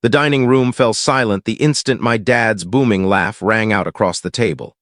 The dining room fell silent the instant my dad's booming laugh rang out across the table.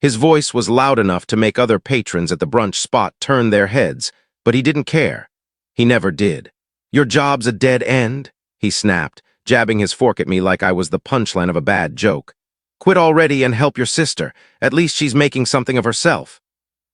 His voice was loud enough to make other patrons at the brunch spot turn their heads, but he didn't care. He never did. "Your job's a dead end?" he snapped, jabbing his fork at me like I was the punchline of a bad joke. "Quit already and help your sister. At least she's making something of herself."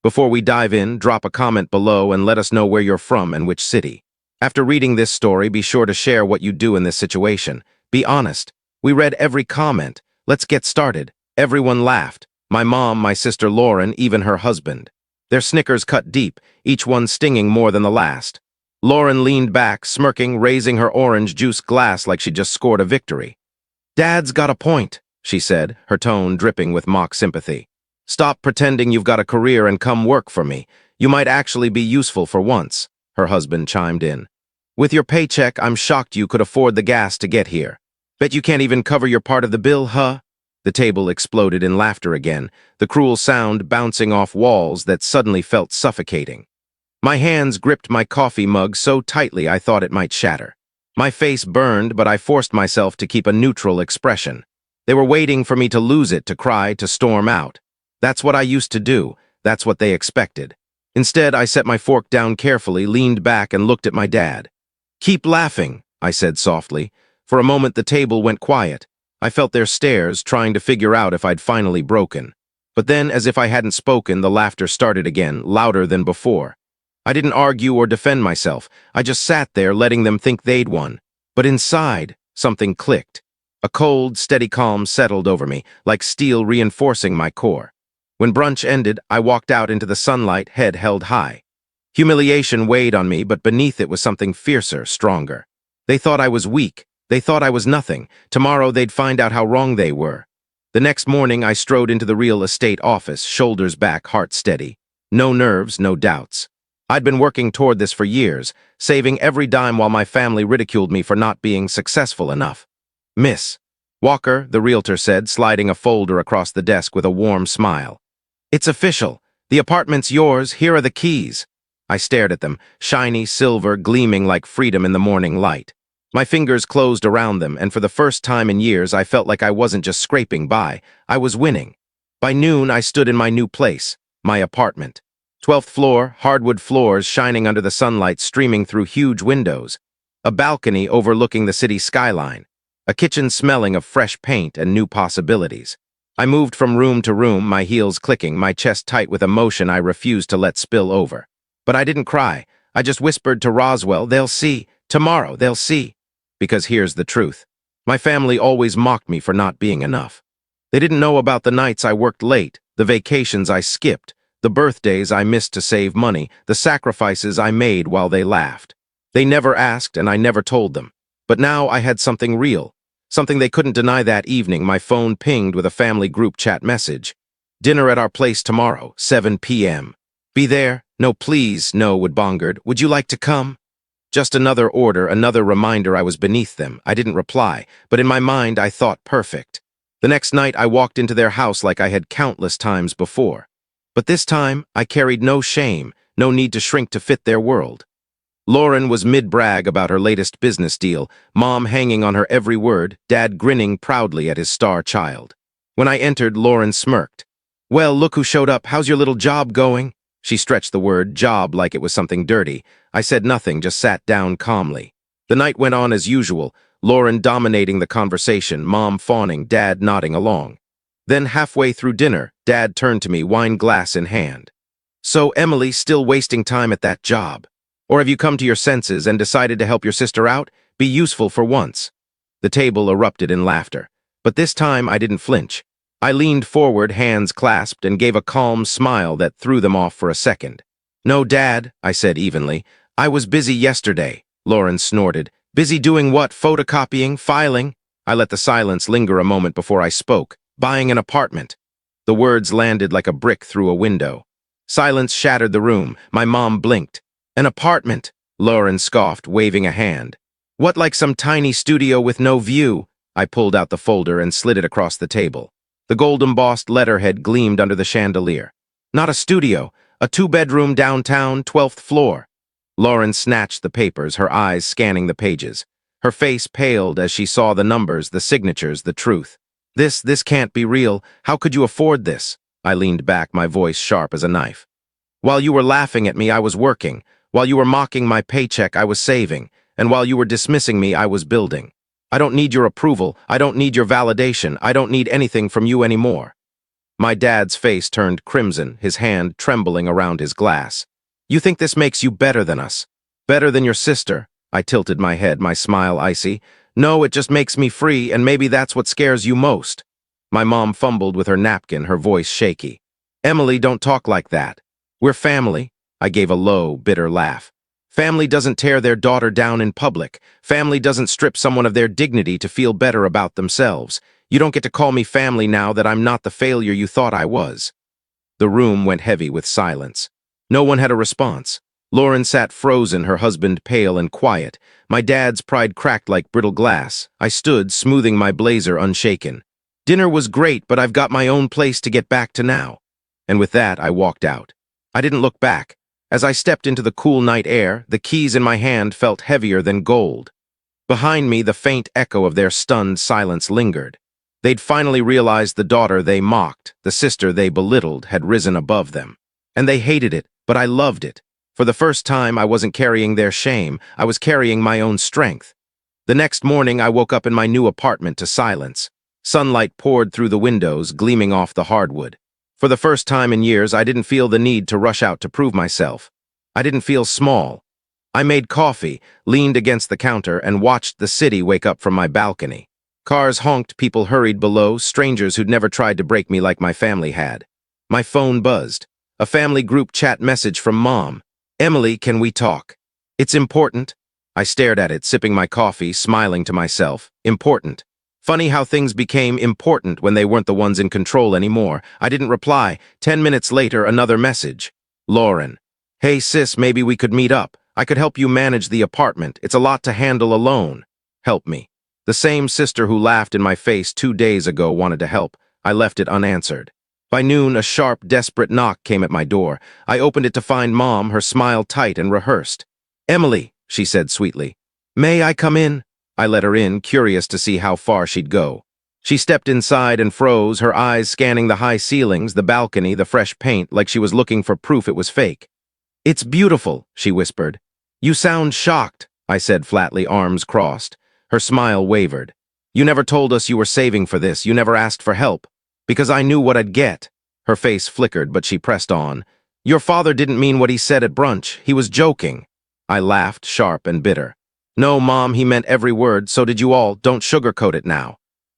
Before we dive in, drop a comment below and let us know where you're from and which city. After reading this story, be sure to share what you do in this situation. Be honest. We read every comment. Let's get started. Everyone laughed. My mom, my sister Lauren, even her husband. Their snickers cut deep, each one stinging more than the last. Lauren leaned back, smirking, raising her orange juice glass like she just scored a victory. "Dad's got a point," she said, her tone dripping with mock sympathy. "Stop pretending you've got a career and come work for me. You might actually be useful for once," her husband chimed in. "With your paycheck, I'm shocked you could afford the gas to get here. Bet you can't even cover your part of the bill, huh?" The table exploded in laughter again, the cruel sound bouncing off walls that suddenly felt suffocating. My hands gripped my coffee mug so tightly I thought it might shatter. My face burned, but I forced myself to keep a neutral expression. They were waiting for me to lose it, to cry, to storm out. That's what I used to do. That's what they expected. Instead, I set my fork down carefully, leaned back, and looked at my dad. "Keep laughing," I said softly. For a moment, the table went quiet. I felt their stares, trying to figure out if I'd finally broken. But then, as if I hadn't spoken, the laughter started again, louder than before. I didn't argue or defend myself. I just sat there, letting them think they'd won. But inside, something clicked. A cold, steady calm settled over me, like steel reinforcing my core. When brunch ended, I walked out into the sunlight, head held high. Humiliation weighed on me, but beneath it was something fiercer, stronger. They thought I was weak. They thought I was nothing. Tomorrow they'd find out how wrong they were. The next morning, I strode into the real estate office, shoulders back, heart steady. No nerves, no doubts. I'd been working toward this for years, saving every dime while my family ridiculed me for not being successful enough. "Miss Walker," the realtor said, sliding a folder across the desk with a warm smile. "It's official. The apartment's yours. Here are the keys." I stared at them, shiny silver, gleaming like freedom in the morning light. My fingers closed around them, and for the first time in years, I felt like I wasn't just scraping by. I was winning. By noon, I stood in my new place, my apartment. 12th floor, hardwood floors shining under the sunlight streaming through huge windows. A balcony overlooking the city skyline. A kitchen smelling of fresh paint and new possibilities. I moved from room to room, my heels clicking, my chest tight with emotion I refused to let spill over. But I didn't cry. I just whispered to Roswell, "They'll see. Tomorrow, they'll see." Because here's the truth. My family always mocked me for not being enough. They didn't know about the nights I worked late, the vacations I skipped, the birthdays I missed to save money, the sacrifices I made while they laughed. They never asked, and I never told them. But now I had something real. Something they couldn't deny. That evening, my phone pinged with a family group chat message. "Dinner at our place tomorrow, 7 p.m. Be there?" "No, please," no, would bongered. "Would you like to come?" Just another order, another reminder I was beneath them. I didn't reply, but in my mind I thought perfect. The next night I walked into their house like I had countless times before. But this time, I carried no shame, no need to shrink to fit their world. Lauren was mid-brag about her latest business deal, Mom hanging on her every word, Dad grinning proudly at his star child. When I entered, Lauren smirked. "Well, look who showed up. How's your little job going?" She stretched the word job like it was something dirty. I said nothing, just sat down calmly. The night went on as usual, Lauren dominating the conversation, Mom fawning, Dad nodding along. Then halfway through dinner, Dad turned to me, wine glass in hand. "So, Emily, still wasting time at that job? Or have you come to your senses and decided to help your sister out? Be useful for once?" The table erupted in laughter. But this time I didn't flinch. I leaned forward, hands clasped, and gave a calm smile that threw them off for a second. "No, Dad," I said evenly. "I was busy yesterday," Lauren snorted. "Busy doing what? Photocopying? Filing?" I let the silence linger a moment before I spoke. "Buying an apartment." The words landed like a brick through a window. Silence shattered the room. My mom blinked. "An apartment," Lauren scoffed, waving a hand. "What, like some tiny studio with no view?" I pulled out the folder and slid it across the table. The gold-embossed letterhead gleamed under the chandelier. "Not a studio, a 2-bedroom downtown, 12th floor." Lauren snatched the papers, her eyes scanning the pages. Her face paled as she saw the numbers, the signatures, the truth. This can't be real. How could you afford this? I leaned back, my voice sharp as a knife. While you were laughing at me, I was working. While you were mocking my paycheck, I was saving. And while you were dismissing me, I was building. I don't need your approval. I don't need your validation. I don't need anything from you anymore. My dad's face turned crimson, his hand trembling around his glass. You think this makes you better than us? Better than your sister? I tilted my head, my smile icy. No, it just makes me free, and maybe that's what scares you most. My mom fumbled with her napkin, her voice shaky. Emily, don't talk like that. We're family. I gave a low, bitter laugh. Family doesn't tear their daughter down in public. Family doesn't strip someone of their dignity to feel better about themselves. You don't get to call me family now that I'm not the failure you thought I was. The room went heavy with silence. No one had a response. Lauren sat frozen, her husband pale and quiet. My dad's pride cracked like brittle glass. I stood, smoothing my blazer unshaken. Dinner was great, but I've got my own place to get back to now. And with that, I walked out. I didn't look back. As I stepped into the cool night air, the keys in my hand felt heavier than gold. Behind me, the faint echo of their stunned silence lingered. They'd finally realized the daughter they mocked, the sister they belittled, had risen above them. And they hated it, but I loved it. For the first time, I wasn't carrying their shame. I was carrying my own strength. The next morning, I woke up in my new apartment to silence. Sunlight poured through the windows, gleaming off the hardwood. For the first time in years, I didn't feel the need to rush out to prove myself. I didn't feel small. I made coffee, leaned against the counter, and watched the city wake up from my balcony. Cars honked, people hurried below, strangers who'd never tried to break me like my family had. My phone buzzed. A family group chat message from Mom. Emily, can we talk? It's important. I stared at it, sipping my coffee, smiling to myself. Important. Funny how things became important when they weren't the ones in control anymore. I didn't reply. 10 minutes later, another message. Lauren. Hey sis, maybe we could meet up. I could help you manage the apartment. It's a lot to handle alone. Help me. The same sister who laughed in my face 2 days ago wanted to help. I left it unanswered. By noon, a sharp, desperate knock came at my door. I opened it to find Mom, her smile tight and rehearsed. Emily, she said sweetly. May I come in? I let her in, curious to see how far she'd go. She stepped inside and froze, her eyes scanning the high ceilings, the balcony, the fresh paint, like she was looking for proof it was fake. It's beautiful, she whispered. You sound shocked, I said flatly, arms crossed. Her smile wavered. You never told us you were saving for this. You never asked for help. Because I knew what I'd get. Her face flickered, but she pressed on. Your father didn't mean what he said at brunch. He was joking. I laughed, sharp and bitter. No, Mom, he meant every word. So did you all. Don't sugarcoat it now.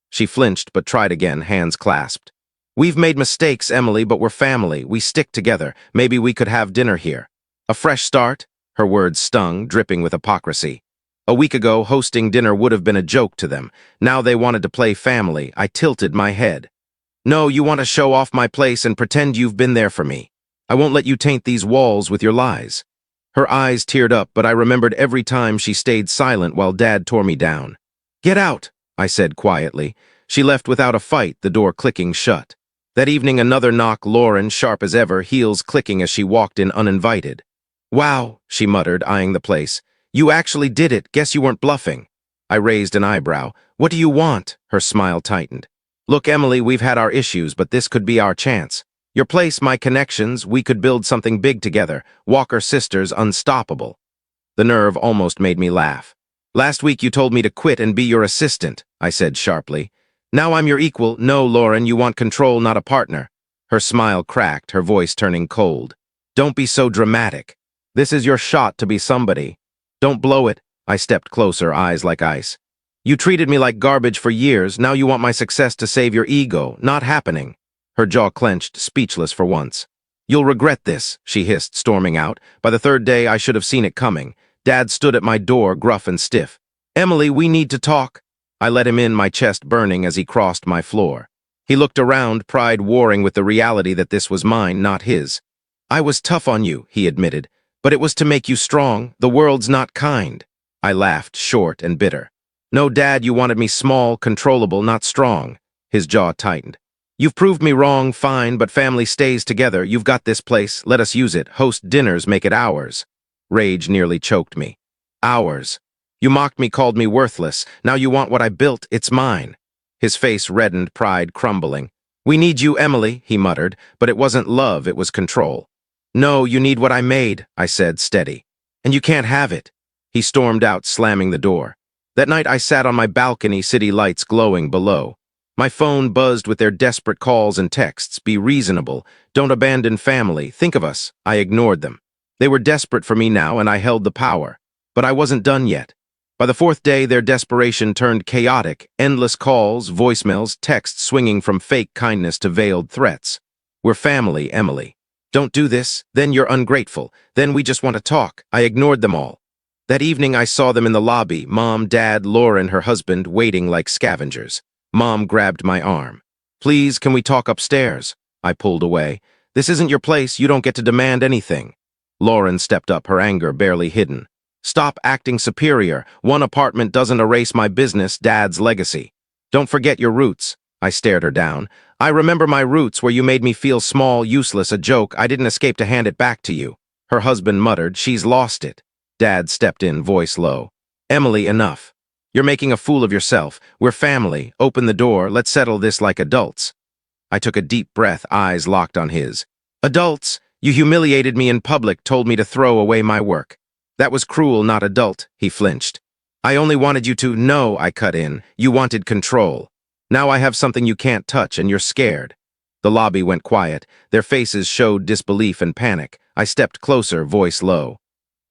She flinched, but tried again, hands clasped. We've made mistakes, Emily, but we're family. We stick together. Maybe we could have dinner here. A fresh start? Her words stung, dripping with hypocrisy. A week ago, hosting dinner would have been a joke to them. Now they wanted to play family. I tilted my head. No, you want to show off my place and pretend you've been there for me. I won't let you taint these walls with your lies. Her eyes teared up, but I remembered every time she stayed silent while Dad tore me down. Get out, I said quietly. She left without a fight, the door clicking shut. That evening, another knock, Lauren, sharp as ever, heels clicking as she walked in uninvited. Wow, she muttered, eyeing the place. You actually did it. Guess you weren't bluffing. I raised an eyebrow. What do you want? Her smile tightened. Look, Emily, we've had our issues, but this could be our chance. Your place, my connections, we could build something big together. Walker Sisters, unstoppable. The nerve almost made me laugh. Last week you told me to quit and be your assistant, I said sharply. Now I'm your equal. No, Lauren, you want control, not a partner. Her smile cracked, her voice turning cold. Don't be so dramatic. This is your shot to be somebody. Don't blow it. I stepped closer, eyes like ice. You treated me like garbage for years. Now you want my success to save your ego. Not happening. Her jaw clenched, speechless for once. You'll regret this, she hissed, storming out. By the third day, I should have seen it coming. Dad stood at my door, gruff and stiff. Emily, we need to talk. I let him in, my chest burning as he crossed my floor. He looked around, pride warring with the reality that this was mine, not his. I was tough on you, he admitted, but it was to make you strong. The world's not kind. I laughed, short and bitter. No, Dad, you wanted me small, controllable, not strong. His jaw tightened. You've proved me wrong, fine, but family stays together. You've got this place. Let us use it. Host dinners, make it ours. Rage nearly choked me. Ours. You mocked me, called me worthless. Now you want what I built, it's mine. His face reddened, pride crumbling. We need you, Emily, he muttered, but it wasn't love, it was control. No, you need what I made, I said, steady. And you can't have it. He stormed out, slamming the door. That night I sat on my balcony, city lights glowing below. My phone buzzed with their desperate calls and texts. Be reasonable. Don't abandon family. Think of us. I ignored them. They were desperate for me now, and I held the power. But I wasn't done yet. By the fourth day, their desperation turned chaotic. Endless calls, voicemails, texts swinging from fake kindness to veiled threats. We're family, Emily. Don't do this. Then you're ungrateful. Then we just want to talk. I ignored them all. That evening, I saw them in the lobby. Mom, Dad, Laura, and her husband waiting like scavengers. Mom grabbed my arm. Please, can we talk upstairs? I pulled away. This isn't your place. You don't get to demand anything. Lauren stepped up, her anger barely hidden. Stop acting superior. One apartment doesn't erase my business, Dad's legacy. Don't forget your roots. I stared her down. I remember my roots where you made me feel small, useless, a joke. I didn't escape to hand it back to you. Her husband muttered, she's lost it. Dad stepped in, voice low. Emily, enough. You're making a fool of yourself. We're family. Open the door. Let's settle this like adults. I took a deep breath, eyes locked on his. Adults? You humiliated me in public, told me to throw away my work. That was cruel, not adult, he flinched. I only wanted you to know, I cut in. You wanted control. Now I have something you can't touch, and you're scared. The lobby went quiet. Their faces showed disbelief and panic. I stepped closer, voice low.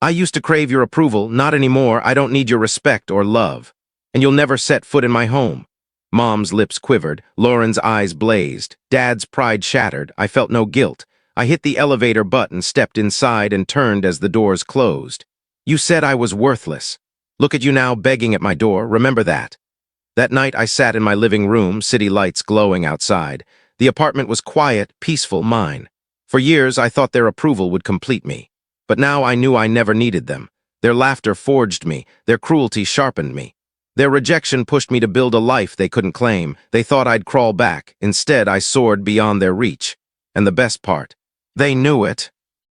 I used to crave your approval, not anymore. I don't need your respect or love. And you'll never set foot in my home. Mom's lips quivered. Lauren's eyes blazed. Dad's pride shattered. I felt no guilt. I hit the elevator button, stepped inside, and turned as the doors closed. You said I was worthless. Look at you now, begging at my door. Remember that. That night I sat in my living room, city lights glowing outside. The apartment was quiet, peaceful, mine. For years I thought their approval would complete me. But now I knew I never needed them. Their laughter forged me. Their cruelty sharpened me. Their rejection pushed me to build a life they couldn't claim. They thought I'd crawl back. Instead, I soared beyond their reach. And the best part, they knew it.